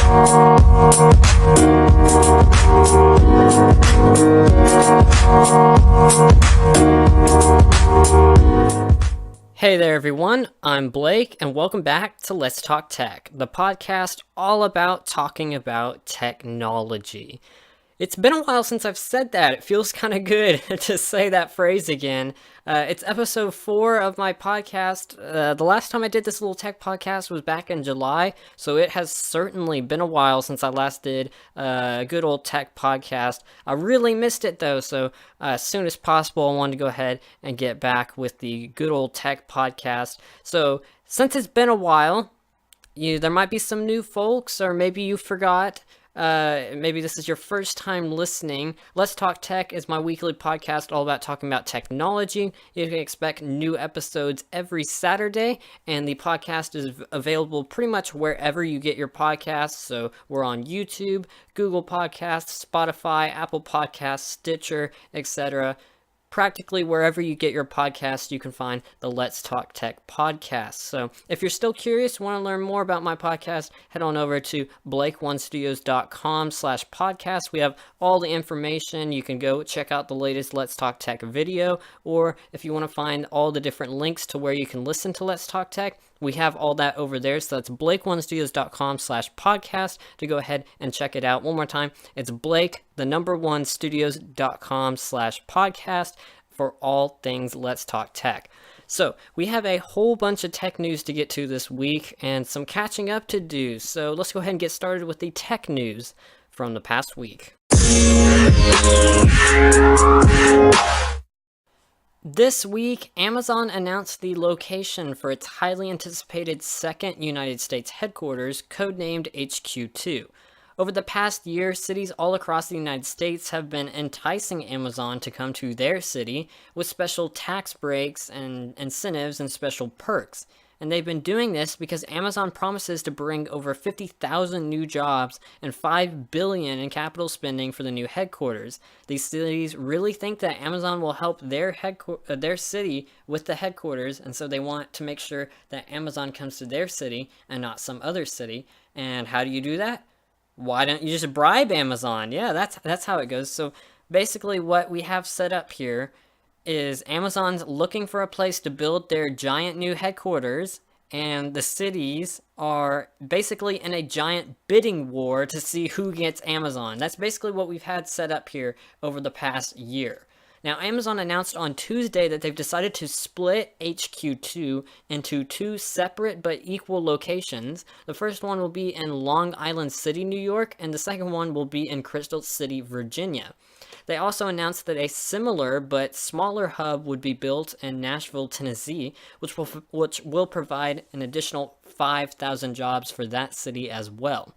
Hey there everyone, I'm Blake and welcome back to Let's Talk Tech, the podcast all about talking about technology. It's been a while since I've said that. It feels kind of good to say that phrase again. It's episode 4 of my podcast. The last time I did this little tech podcast was back in July, so it has certainly been a while since I last did a good old tech podcast. I really missed it though, so as soon as possible I wanted to go ahead and get back with the good old tech podcast. So since it's been a while, there might be some new folks, or maybe you forgot. Maybe this is your first time listening. Let's Talk Tech is my weekly podcast all about talking about technology. You can expect new episodes every Saturday, and the podcast is available pretty much wherever you get your podcasts. So we're on YouTube, Google Podcasts, Spotify, Apple Podcasts, Stitcher, etc. Practically wherever you get your podcast, you can find the Let's Talk Tech podcast. So if you're still curious, want to learn more about my podcast, head on over to blakeonestudios.com/podcast. We have all the information. You can go check out the latest Let's Talk Tech video, or if you want to find all the different links to where you can listen to Let's Talk Tech, we have all that over there. So that's blakeonestudios.com/podcast to go ahead and check it out. One more time, it's studios.com/podcast for all things Let's Talk Tech. So we have a whole bunch of tech news to get to this week and some catching up to do. So let's go ahead and get started with the tech news from the past week. This week, Amazon announced the location for its highly anticipated second United States headquarters, codenamed HQ2. Over the past year, cities all across the United States have been enticing Amazon to come to their city with special tax breaks and incentives and special perks. And they've been doing this because Amazon promises to bring over 50,000 new jobs and $5 billion in capital spending for the new headquarters. These cities really think that Amazon will help their city with the headquarters, and so they want to make sure that Amazon comes to their city and not some other city. And how do you do that? Why don't you just bribe Amazon? Yeah, that's how it goes. So basically what we have set up here is Amazon's looking for a place to build their giant new headquarters, and the cities are basically in a giant bidding war to see who gets Amazon. That's basically what we've had set up here over the past year. Now, Amazon announced on Tuesday that they've decided to split HQ2 into 2 separate but equal locations. The first one will be in Long Island City, New York, and the second one will be in Crystal City, Virginia. They also announced that a similar but smaller hub would be built in Nashville, Tennessee, which will provide an additional 5,000 jobs for that city as well.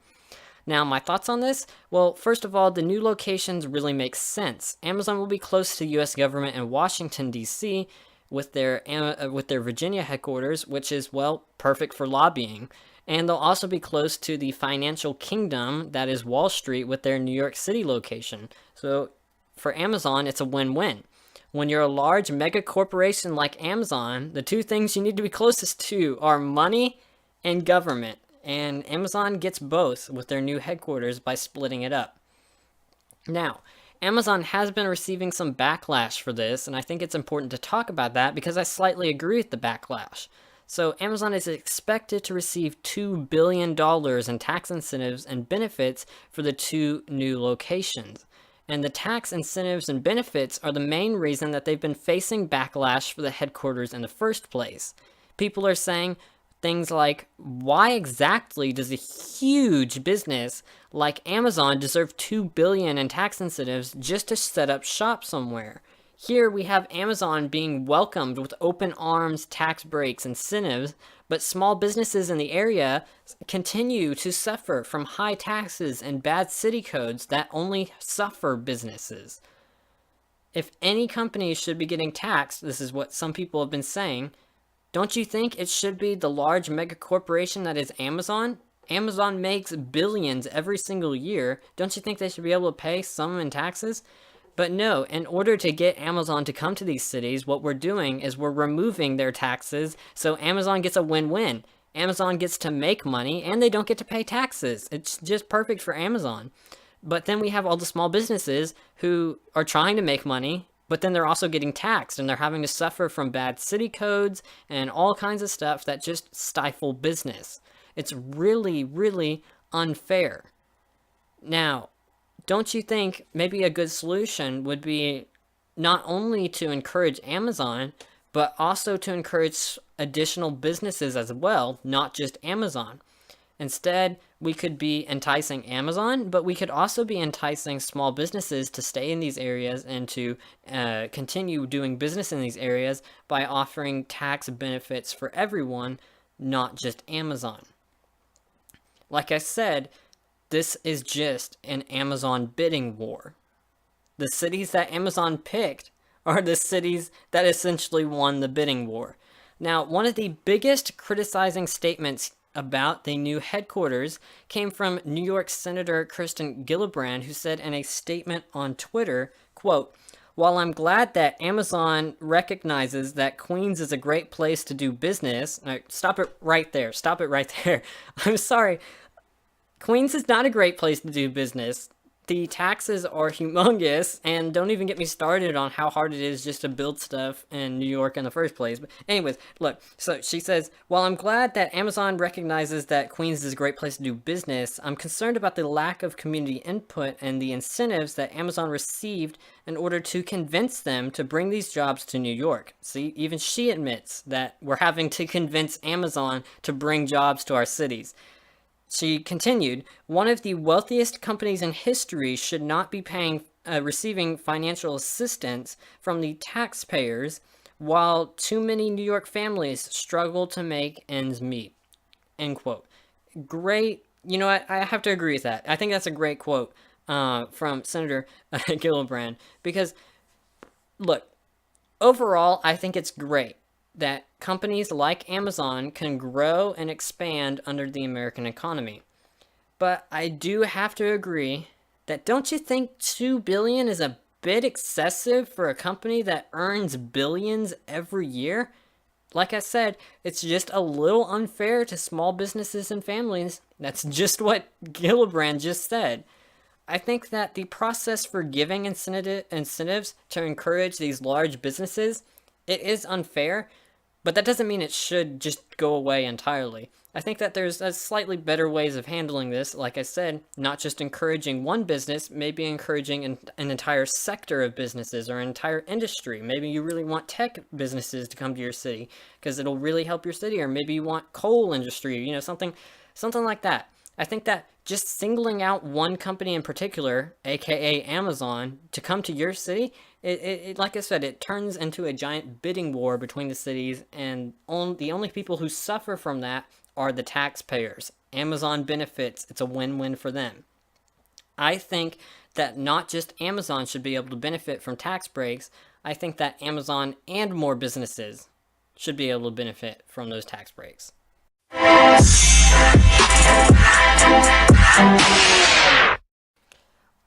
Now, my thoughts on this? Well, first of all, the new locations really make sense. Amazon will be close to the U.S. government in Washington, D.C., with their Virginia headquarters, which is, well, perfect for lobbying. And they'll also be close to the financial kingdom that is Wall Street with their New York City location. So for Amazon, it's a win-win. When you're a large mega corporation like Amazon, the two things you need to be closest to are money and government. And Amazon gets both with their new headquarters by splitting it up. Now, Amazon has been receiving some backlash for this, and I think it's important to talk about that because I slightly agree with the backlash. So Amazon is expected to receive $2 billion in tax incentives and benefits for the 2 new locations. And the tax incentives and benefits are the main reason that they've been facing backlash for the headquarters in the first place. People are saying things like, why exactly does a huge business like Amazon deserve $2 billion in tax incentives just to set up shop somewhere? Here we have Amazon being welcomed with open arms, tax breaks, incentives, but small businesses in the area continue to suffer from high taxes and bad city codes that only suffer businesses. If any company should be getting taxed, this is what some people have been saying, don't you think it should be the large mega corporation that is Amazon? Amazon makes billions every single year. Don't you think they should be able to pay some in taxes? But no, in order to get Amazon to come to these cities, what we're doing is we're removing their taxes, so Amazon gets a win-win. Amazon gets to make money and they don't get to pay taxes. It's just perfect for Amazon. But then we have all the small businesses who are trying to make money, but then they're also getting taxed and they're having to suffer from bad city codes and all kinds of stuff that just stifle business. It's really, really unfair. Now, don't you think maybe a good solution would be not only to encourage Amazon, but also to encourage additional businesses as well, not just Amazon? Instead, we could be enticing Amazon, but we could also be enticing small businesses to stay in these areas and to continue doing business in these areas by offering tax benefits for everyone, not just Amazon. Like I said, this is just an Amazon bidding war. The cities that Amazon picked are the cities that essentially won the bidding war. Now, one of the biggest criticizing statements about the new headquarters came from New York Senator Kirsten Gillibrand, who said in a statement on Twitter, quote, "While I'm glad that Amazon recognizes that Queens is a great place to do business," stop it right there. I'm sorry. Queens is not a great place to do business. The taxes are humongous, and don't even get me started on how hard it is just to build stuff in New York in the first place. But anyways, look, so she says, "While I'm glad that Amazon recognizes that Queens is a great place to do business, I'm concerned about the lack of community input and the incentives that Amazon received in order to convince them to bring these jobs to New York." See, even she admits that we're having to convince Amazon to bring jobs to our cities. She continued, "One of the wealthiest companies in history should not be receiving financial assistance from the taxpayers, while too many New York families struggle to make ends meet." End quote. Great. You know what? I have to agree with that. I think that's a great quote from Senator Gillibrand. Because, look, overall, I think it's great that companies like Amazon can grow and expand under the American economy. But I do have to agree that, don't you think $2 billion is a bit excessive for a company that earns billions every year? Like I said, it's just a little unfair to small businesses and families. That's just what Gillibrand just said. I think that the process for giving incentives to encourage these large businesses, it is unfair, but that doesn't mean it should just go away entirely. I think that there's slightly better ways of handling this. Like I said, not just encouraging one business, maybe encouraging an entire sector of businesses or an entire industry. Maybe you really want tech businesses to come to your city because it'll really help your city, or maybe you want coal industry, something like that. I think that just singling out one company in particular, aka Amazon, to come to your city, it like I said, it turns into a giant bidding war between the cities, and the only people who suffer from that are the taxpayers. Amazon benefits. It's a win-win for them. I think that not just Amazon should be able to benefit from tax breaks. I think that Amazon and more businesses should be able to benefit from those tax breaks.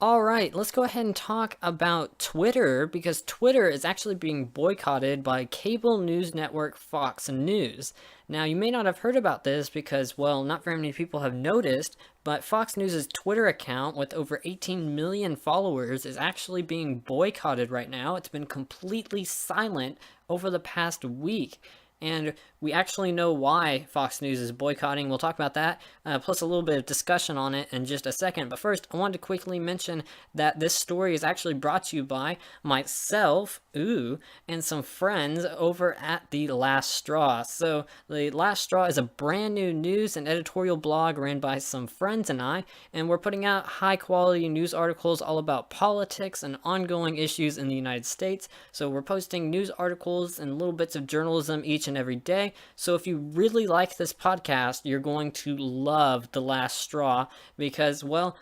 All right, let's go ahead and talk about Twitter, because Twitter is actually being boycotted by cable news network Fox News. Now, you may not have heard about this because, well, not very many people have noticed, but Fox News' Twitter account with over 18 million followers is actually being boycotted right now. It's been completely silent over the past week. And we actually know why Fox News is boycotting. We'll talk about that, plus a little bit of discussion on it in just a second. But first, I wanted to quickly mention that this story is actually brought to you by myself, and some friends over at The Last Straw. So, The Last Straw is a brand new news and editorial blog ran by some friends and I, and we're putting out high-quality news articles all about politics and ongoing issues in the United States. So we're posting news articles and little bits of journalism each and every day. So if you really like this podcast, you're going to love The Last Straw, because, well,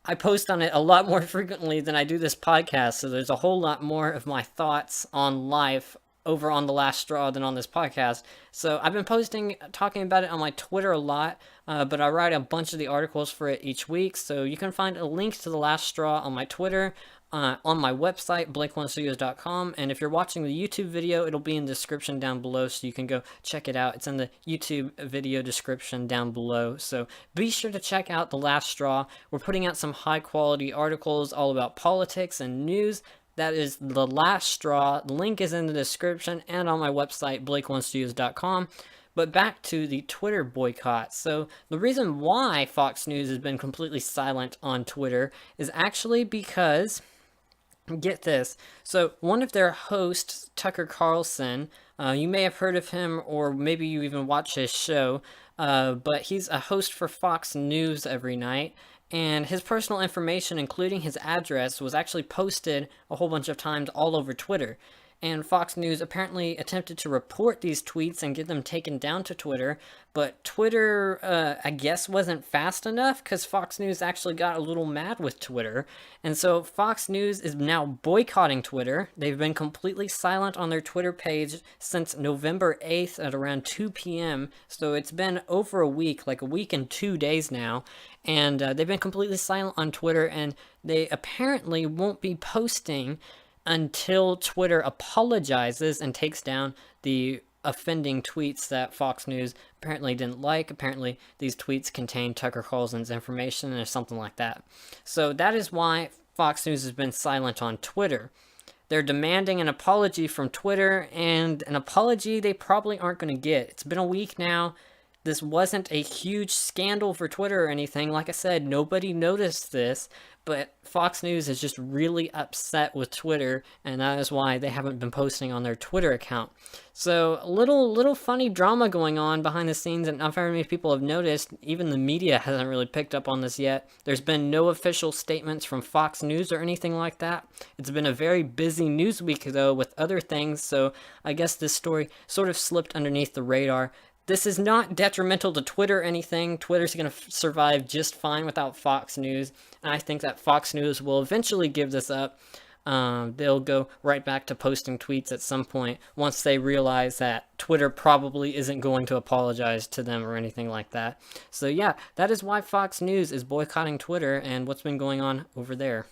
I post on it a lot more frequently than I do this podcast, so there's a whole lot more of my thoughts on life over on The Last Straw than on this podcast. So I've been talking about it on my Twitter a lot, but I write a bunch of the articles for it each week, so you can find a link to The Last Straw on my Twitter, on my website, blake1studios.com. And if you're watching the YouTube video, it'll be in the description down below, so you can go check it out. It's in the YouTube video description down below. So be sure to check out The Last Straw. We're putting out some high quality articles all about politics and news. That is The Last Straw. The link is in the description and on my website, blake1studios.com. But back to the Twitter boycott. So the reason why Fox News has been completely silent on Twitter is actually because, get this, so one of their hosts, Tucker Carlson, you may have heard of him, or maybe you even watch his show, but he's a host for Fox News every night, and his personal information, including his address, was actually posted a whole bunch of times all over Twitter. And Fox News apparently attempted to report these tweets and get them taken down to Twitter, but Twitter, I guess, wasn't fast enough, because Fox News actually got a little mad with Twitter. And so Fox News is now boycotting Twitter. They've been completely silent on their Twitter page since November 8th at around 2 p.m. So it's been over a week, like a week and 2 days now. And they've been completely silent on Twitter, and they apparently won't be posting until Twitter apologizes and takes down the offending tweets that Fox News apparently didn't like. Apparently, these tweets contain Tucker Carlson's information or something like that. So that is why Fox News has been silent on Twitter. They're demanding an apology from Twitter, and an apology they probably aren't going to get. It's been a week now. This wasn't a huge scandal for Twitter or anything. Like I said, nobody noticed this, but Fox News is just really upset with Twitter, and that is why they haven't been posting on their Twitter account. So a little funny drama going on behind the scenes, and not very many people have noticed. Even the media hasn't really picked up on this yet. There's been no official statements from Fox News or anything like that. It's been a very busy news week, though, with other things, so I guess this story sort of slipped underneath the radar. This is not detrimental to Twitter or anything. Twitter's going to survive just fine without Fox News. And I think that Fox News will eventually give this up. They'll go right back to posting tweets at some point once they realize that Twitter probably isn't going to apologize to them or anything like that. So yeah, that is why Fox News is boycotting Twitter and what's been going on over there.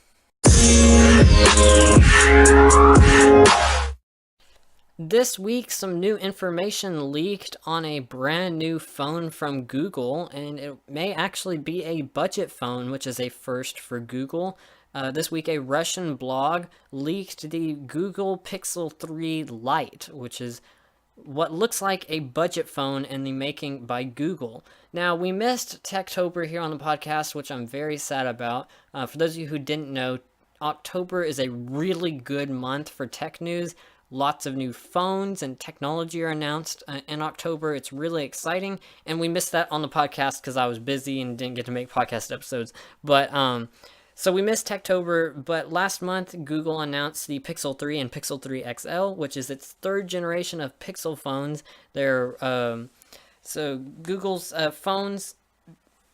This week, some new information leaked on a brand new phone from Google, and it may actually be a budget phone, which is a first for Google. This week, a Russian blog leaked the Google Pixel 3 Lite, which is what looks like a budget phone in the making by Google. Now, we missed Techtober here on the podcast, which I'm very sad about. For those of you who didn't know, October is a really good month for tech news. Lots of new phones and technology are announced in October. It's really exciting, and we missed that on the podcast because I was busy and didn't get to make podcast episodes. But so we missed Techtober, but last month Google announced the Pixel 3 and Pixel 3 XL, which is its third generation of Pixel phones. They're so Google's phones.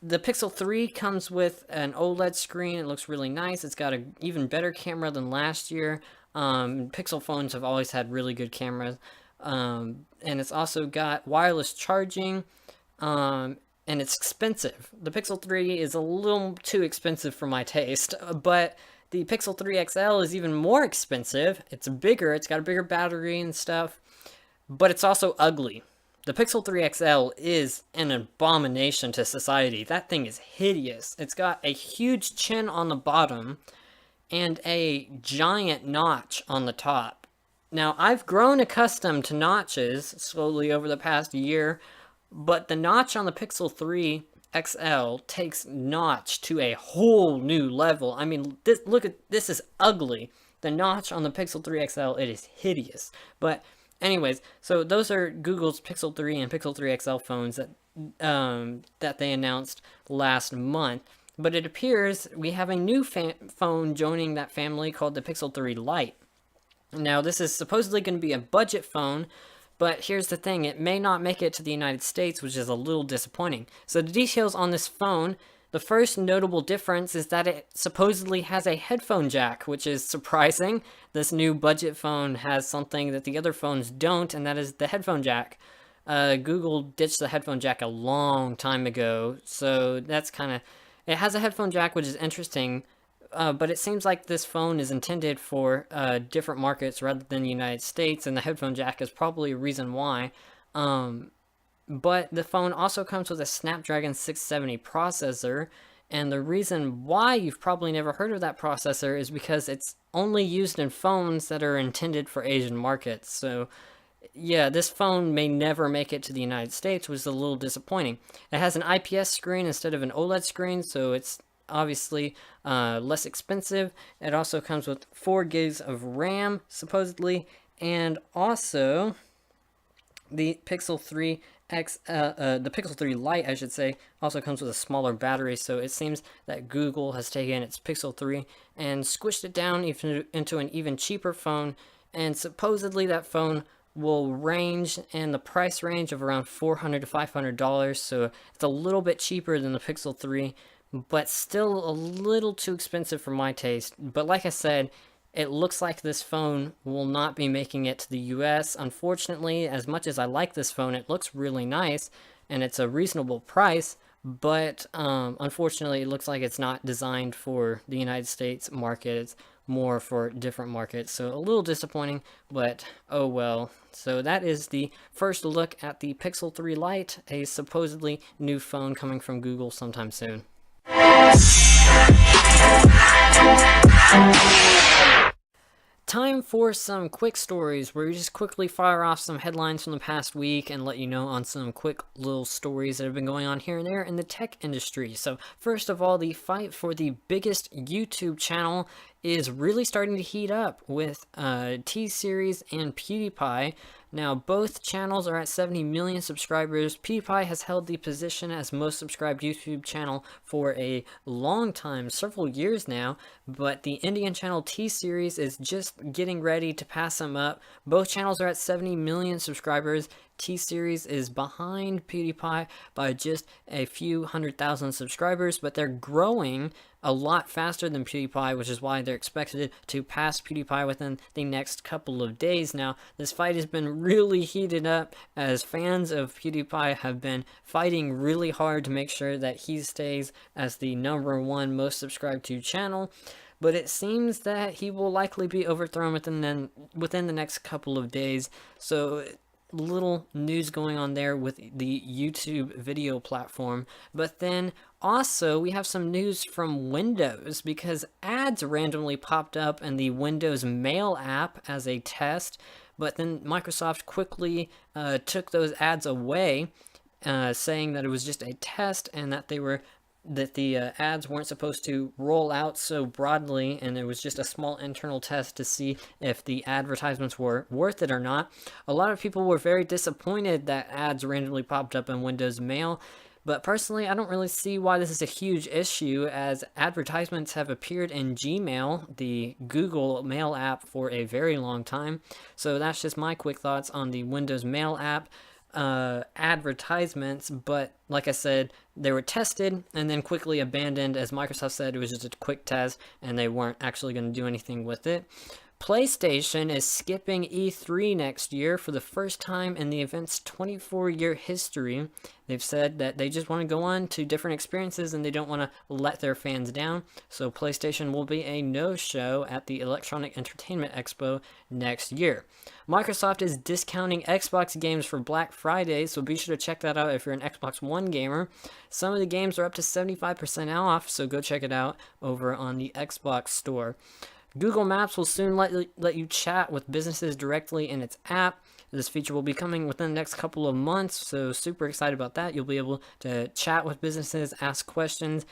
The Pixel 3 comes with an OLED screen. It looks really nice. It's got an even better camera than last year. Pixel phones have always had really good cameras, and it's also got wireless charging, and it's expensive. The Pixel 3 is a little too expensive for my taste, but the Pixel 3 XL is even more expensive. It's bigger, it's got a bigger battery and stuff, but it's also ugly. The Pixel 3 XL is an abomination to society. That thing is hideous. It's got a huge chin on the bottom and a giant notch on the top. Now, I've grown accustomed to notches slowly over the past year, but the notch on the Pixel 3 XL takes notch to a whole new level. I mean, this is ugly. The notch on the Pixel 3 XL, it is hideous. But anyways, so those are Google's Pixel 3 and Pixel 3 XL phones that they announced last month. But it appears we have a new phone joining that family called the Pixel 3 Lite. Now, this is supposedly going to be a budget phone, but here's the thing. It may not make it to the United States, which is a little disappointing. So the details on this phone, the first notable difference is that it supposedly has a headphone jack, which is surprising. This new budget phone has something that the other phones don't, and that is the headphone jack. Google ditched the headphone jack a long time ago, so that's kind of... It has a headphone jack, which is interesting, but it seems like this phone is intended for different markets rather than the United States, and the headphone jack is probably a reason why. Um, but the phone also comes with a Snapdragon 670 processor, and the reason why you've probably never heard of that processor is because it's only used in phones that are intended for Asian markets. So yeah, this phone may never make it to the United States, which is a little disappointing. It has an IPS screen instead of an OLED screen, so it's obviously less expensive. It also comes with 4 gigs of RAM, supposedly, and also the Pixel 3 the Pixel 3 Lite, I should say, also comes with a smaller battery, so it seems that Google has taken its Pixel 3 and squished it down into an even cheaper phone, and supposedly that phone will range in the price range of around $400 to $500, so it's a little bit cheaper than the Pixel 3, but still a little too expensive for my taste. But like I said, it looks like this phone will not be making it to the US. Unfortunately, as much as I like this phone, it looks really nice and it's a reasonable price, but unfortunately it looks like it's not designed for the United States market. It's more for different markets, so a little disappointing, but oh well. So that is the first look at the Pixel 3 Lite, a supposedly new phone coming from Google sometime soon. Time for some quick stories where we just quickly fire off some headlines from the past week and let you know on some quick little stories that have been going on here and there in the tech industry. So first of all, the fight for the biggest YouTube channel is really starting to heat up with T-Series and PewDiePie. Now, both channels are at 70 million subscribers. PewDiePie has held the position as most subscribed YouTube channel for a long time, several years now, but the Indian channel T-Series is just getting ready to pass him up. Both channels are at 70 million subscribers. T-Series is behind PewDiePie by just a few 100,000 subscribers, but they're growing a lot faster than PewDiePie, which is why they're expected to pass PewDiePie within the next couple of days. Now, this fight has been really heated up as fans of PewDiePie have been fighting really hard to make sure that he stays as the #1 most subscribed to channel. But it seems that he will likely be overthrown within the next couple of days. So little news going on there with the YouTube video platform. But then also we have some news from Windows, because ads randomly popped up in the Windows Mail app as a test, but then Microsoft quickly took those ads away, saying that it was just a test and that the ads weren't supposed to roll out so broadly, and it was just a small internal test to see if the advertisements were worth it or not. A lot of people were very disappointed that ads randomly popped up in Windows Mail, but personally, I don't really see why this is a huge issue, as advertisements have appeared in Gmail, the Google Mail app, for a very long time. So that's just my quick thoughts on the Windows Mail app advertisements. But like I said, they were tested and then quickly abandoned, as Microsoft said it was just a quick test and they weren't actually going to do anything with it. PlayStation is skipping E3 next year for the first time in the event's 24-year history. They've said that they just want to go on to different experiences and they don't want to let their fans down. So PlayStation will be a no-show at the Electronic Entertainment Expo next year. Microsoft is discounting Xbox games for Black Friday, so be sure to check that out if you're an Xbox One gamer. Some of the games are up to 75% off, so go check it out over on the Xbox store. Google Maps will soon let you chat with businesses directly in its app. This feature will be coming within the next couple of months, so super excited about that. You'll be able to chat with businesses, ask questions,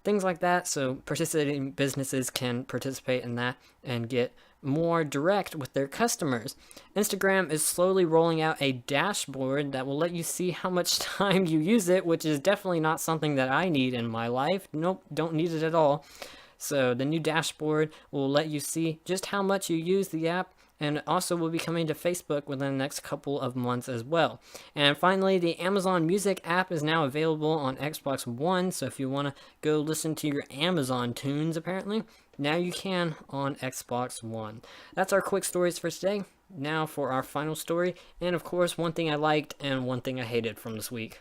things like that, so participating businesses can participate in that and get more direct with their customers. Instagram is slowly rolling out a dashboard that will let you see how much time you use it, which is definitely not something that I need in my life. Nope, don't need it at all. So the new dashboard will let you see just how much you use the app, and also will be coming to Facebook within the next couple of months as well. And finally, the Amazon Music app is now available on Xbox One, so if you want to go listen to your Amazon tunes, apparently, now you can on Xbox One. That's our quick stories for today. Now for our final story, and of course, one thing I liked and one thing I hated from this week.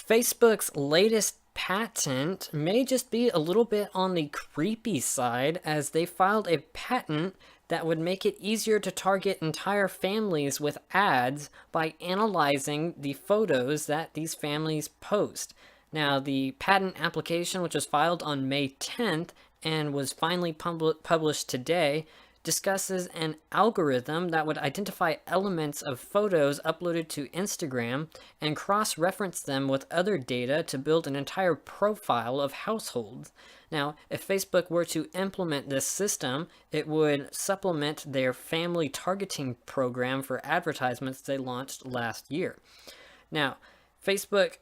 Facebook's latest patent may just be a little bit on the creepy side, as they filed a patent that would make it easier to target entire families with ads by analyzing the photos that these families post. Now, the patent application, which was filed on May 10th and was finally published today, discusses an algorithm that would identify elements of photos uploaded to Instagram and cross-reference them with other data to build an entire profile of households. Now, if Facebook were to implement this system, it would supplement their family targeting program for advertisements they launched last year. Now, Facebook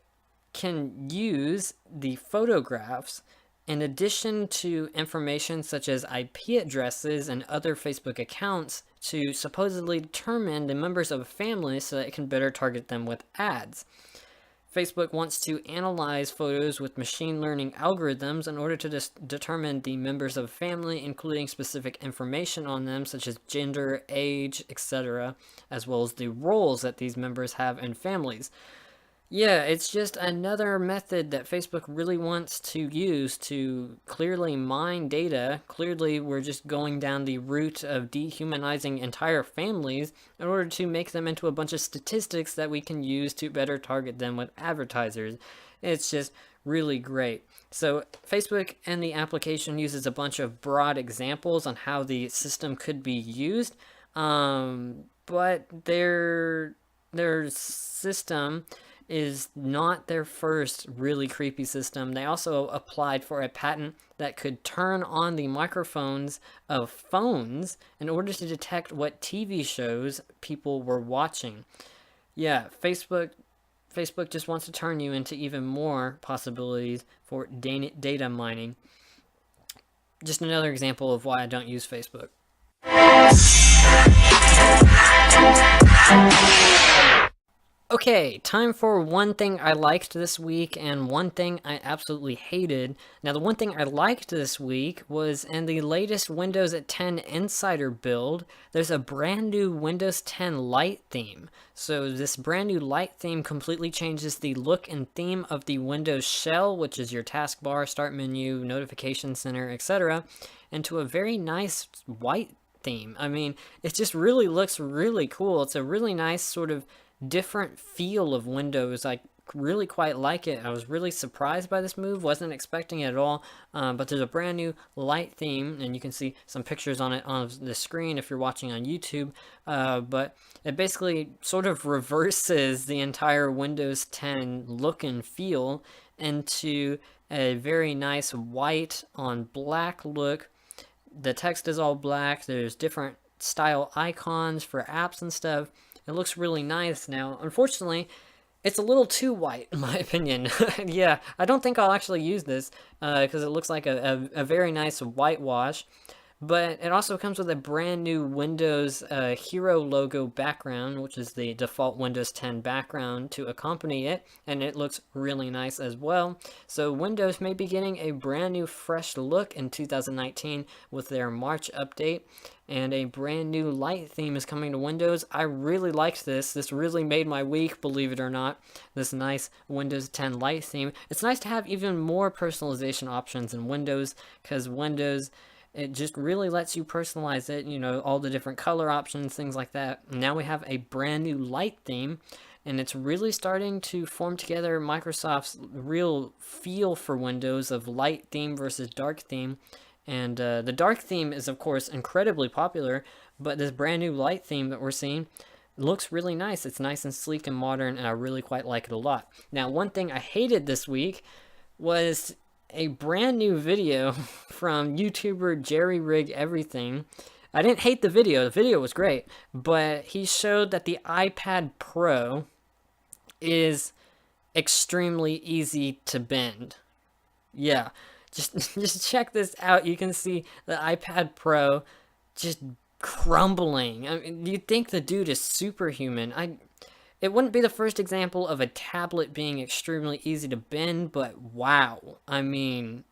can use the photographs in addition to information such as IP addresses and other Facebook accounts to supposedly determine the members of a family so that it can better target them with ads. Facebook wants to analyze photos with machine learning algorithms in order to determine the members of a family, including specific information on them such as gender, age, etc., as well as the roles that these members have in families. Yeah, it's just another method that Facebook really wants to use to clearly mine data. Clearly, we're just going down the route of dehumanizing entire families in order to make them into a bunch of statistics that we can use to better target them with advertisers. It's just really great. So Facebook and the application uses a bunch of broad examples on how the system could be used, but their system is not their first really creepy system. They also applied for a patent that could turn on the microphones of phones in order to detect what TV shows people were watching. Yeah, Facebook just wants to turn you into even more possibilities for data mining. Just another example of why I don't use Facebook. Okay, time for one thing I liked this week and one thing I absolutely hated. Now, the one thing I liked this week was in the latest Windows 10 Insider build, there's a brand new Windows 10 Lite theme. So this brand new Lite theme completely changes the look and theme of the Windows shell, which is your taskbar, start menu, notification center, etc., into a very nice white theme. I mean, it just really looks really cool. It's a really nice sort of different feel of Windows. I really quite like it. I was really surprised by this move, wasn't expecting it at all, but there's a brand new light theme, and you can see some pictures on it on the screen if you're watching on YouTube, but it basically sort of reverses the entire Windows 10 look and feel into a very nice white on black look. The text is all black, there's different style icons for apps and stuff. It looks really nice now. Unfortunately, it's a little too white, in my opinion. Yeah, I don't think I'll actually use this because it looks like a very nice whitewash. But it also comes with a brand new Windows Hero logo background, which is the default Windows 10 background to accompany it, and it looks really nice as well. So Windows may be getting a brand new fresh look in 2019 with their March update, and a brand new light theme is coming to Windows. I really liked this. This really made my week, believe it or not, this nice Windows 10 light theme. It's nice to have even more personalization options in Windows, because Windows, it just really lets you personalize it, you know, all the different color options, things like that. Now we have a brand new light theme, and it's really starting to form together Microsoft's real feel for Windows of light theme versus dark theme. And the dark theme is, of course, incredibly popular, but this brand new light theme that we're seeing looks really nice. It's nice and sleek and modern, and I really quite like it a lot. Now, one thing I hated this week was a brand new video from YouTuber Jerry Rig Everything. I didn't hate the video was great, but he showed that the iPad Pro is extremely easy to bend. Yeah, just check this out. You can see the iPad Pro just crumbling. I mean, you'd think the dude is superhuman. It wouldn't be the first example of a tablet being extremely easy to bend, but wow. I mean,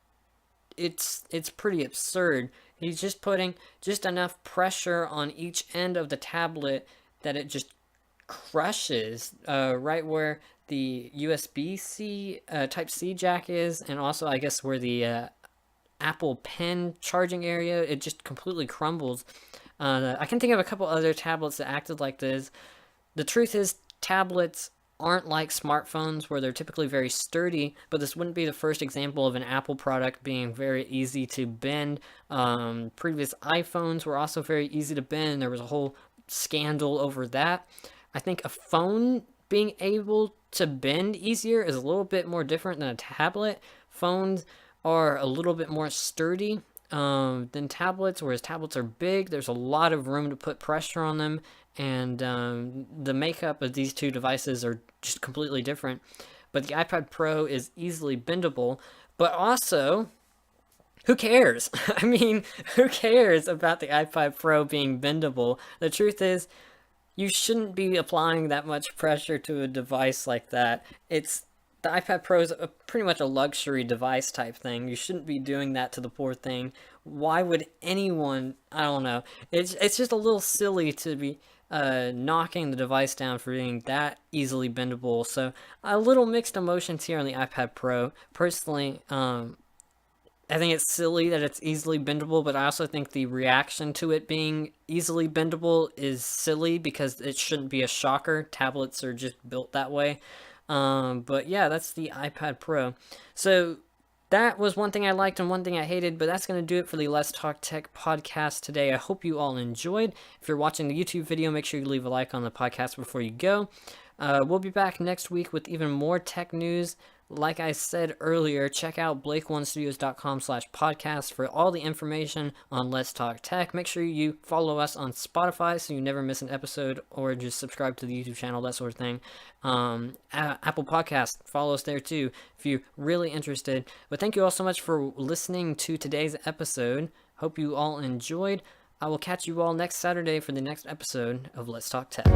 it's pretty absurd. He's just putting just enough pressure on each end of the tablet that it just crushes right where the USB-C Type-C jack is, and also I guess where the Apple Pen charging area, it just completely crumbles. I can think of a couple other tablets that acted like this. The truth is, tablets aren't like smartphones where they're typically very sturdy, but this wouldn't be the first example of an Apple product being very easy to bend. Previous iPhones were also very easy to bend. There was a whole scandal over that. I think a phone being able to bend easier is a little bit more different than a tablet. Phones are a little bit more sturdy than tablets, whereas tablets are big. There's a lot of room to put pressure on them, and the makeup of these two devices are just completely different. But the iPad Pro is easily bendable, but also, who cares? I mean, who cares about the iPad Pro being bendable? The truth is, you shouldn't be applying that much pressure to a device like that. The iPad Pro is pretty much a luxury device type thing. You shouldn't be doing that to the poor thing. Why would anyone? I don't know. It's just a little silly to be knocking the device down for being that easily bendable. So a little mixed emotions here on the iPad Pro. Personally, I think it's silly that it's easily bendable, but I also think the reaction to it being easily bendable is silly because it shouldn't be a shocker. Tablets are just built that way. But yeah, that's the iPad Pro. So that was one thing I liked and one thing I hated, but that's going to do it for the Let's Talk Tech podcast today. I hope you all enjoyed. If you're watching the YouTube video, make sure you leave a like on the podcast before you go. We'll be back next week with even more tech news. Like I said earlier, check out blake1studios.com/podcast for all the information on Let's Talk Tech. Make sure you follow us on Spotify so you never miss an episode, or just subscribe to the YouTube channel, that sort of thing. Apple Podcast, follow us there too if you're really interested. But thank you all so much for listening to today's episode. Hope you all enjoyed. I will catch you all next Saturday for the next episode of Let's Talk Tech.